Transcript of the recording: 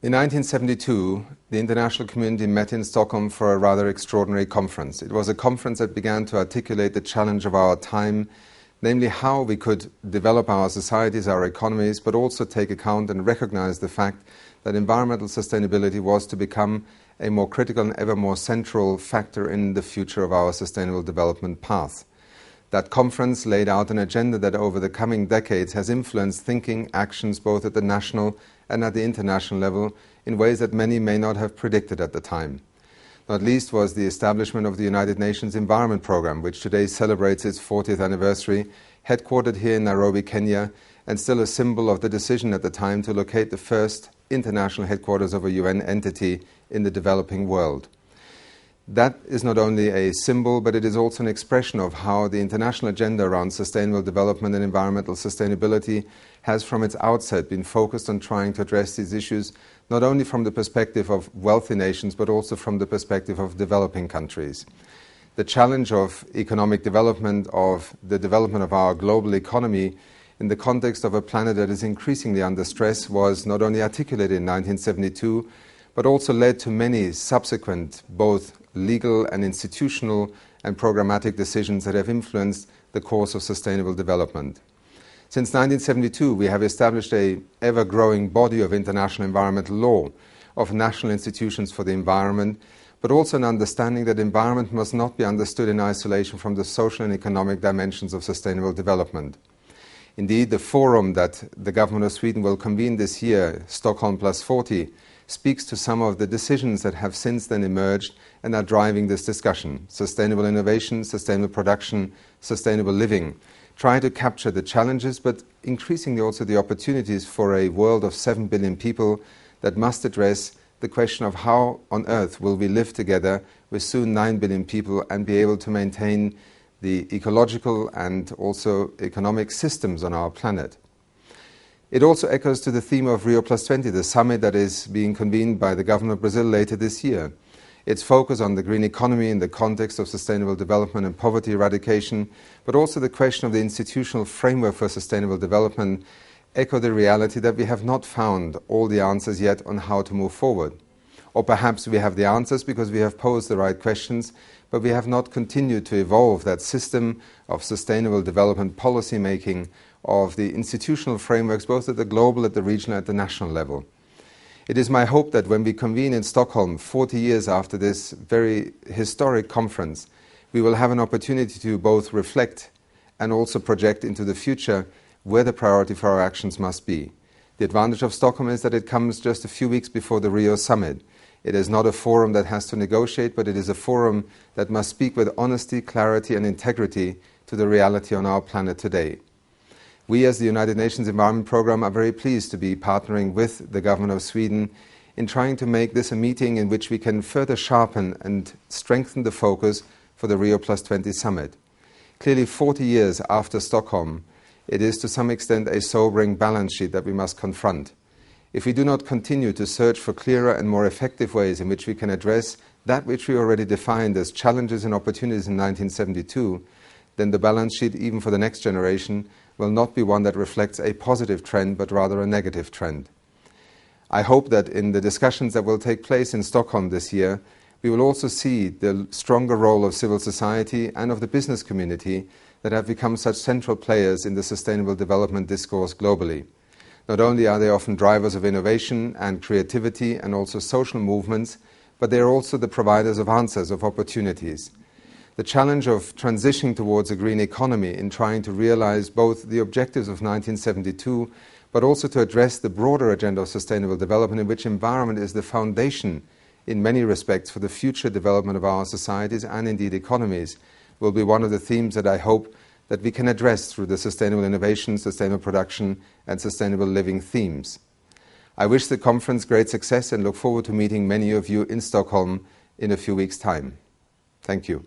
In 1972, the international community met in Stockholm for a rather extraordinary conference. It was a conference that began to articulate the challenge of our time, namely how we could develop our societies, our economies, but also take account and recognize the fact that environmental sustainability was to become a more critical and ever more central factor in the future of our sustainable development path. That conference laid out an agenda that over the coming decades has influenced thinking, actions both at the national and at the international level in ways that many may not have predicted at the time. Not least was the establishment of the United Nations Environment Programme, which today celebrates its 40th anniversary, headquartered here in Nairobi, Kenya, and still a symbol of the decision at the time to locate the first international headquarters of a UN entity in the developing world. That is not only a symbol, but it is also an expression of how the international agenda around sustainable development and environmental sustainability has from its outset been focused on trying to address these issues not only from the perspective of wealthy nations, but also from the perspective of developing countries. The challenge of economic development, of the development of our global economy in the context of a planet that is increasingly under stress was not only articulated in 1972, but also led to many subsequent, both legal and institutional and programmatic decisions that have influenced the course of sustainable development. Since 1972, we have established an ever-growing body of international environmental law, of national institutions for the environment, but also an understanding that environment must not be understood in isolation from the social and economic dimensions of sustainable development. Indeed, the forum that the government of Sweden will convene this year, Stockholm+40, speaks to some of the decisions that have since then emerged and are driving this discussion. Sustainable innovation, sustainable production, sustainable living. Try to capture the challenges, but increasingly also the opportunities for a world of 7 billion people that must address the question of how on earth will we live together with soon 9 billion people and be able to maintain the ecological and also economic systems on our planet. It also echoes to the theme of Rio+20, the summit that is being convened by the government of Brazil later this year. Its focus on the green economy in the context of sustainable development and poverty eradication, but also the question of the institutional framework for sustainable development, echo the reality that we have not found all the answers yet on how to move forward. Or perhaps we have the answers because we have posed the right questions, but we have not continued to evolve that system of sustainable development policy making, of the institutional frameworks, both at the global, at the regional, at the national level. It is my hope that when we convene in Stockholm 40 years after this very historic conference, we will have an opportunity to both reflect and also project into the future where the priority for our actions must be. The advantage of Stockholm is that it comes just a few weeks before the Rio summit. It is not a forum that has to negotiate, but it is a forum that must speak with honesty, clarity and integrity to the reality on our planet today. We as the United Nations Environment Programme are very pleased to be partnering with the government of Sweden in trying to make this a meeting in which we can further sharpen and strengthen the focus for the Rio+20 summit. Clearly 40 years after Stockholm, it is to some extent a sobering balance sheet that we must confront. If we do not continue to search for clearer and more effective ways in which we can address that which we already defined as challenges and opportunities in 1972, then the balance sheet, even for the next generation, will not be one that reflects a positive trend, but rather a negative trend. I hope that in the discussions that will take place in Stockholm this year, we will also see the stronger role of civil society and of the business community that have become such central players in the sustainable development discourse globally. Not only are they often drivers of innovation and creativity and also social movements, but they are also the providers of answers, of opportunities. The challenge of transitioning towards a green economy in trying to realize both the objectives of 1972, but also to address the broader agenda of sustainable development in which environment is the foundation in many respects for the future development of our societies and indeed economies, will be one of the themes that I hope that we can address through the sustainable innovation, sustainable production and sustainable living themes. I wish the conference great success and look forward to meeting many of you in Stockholm in a few weeks' time. Thank you.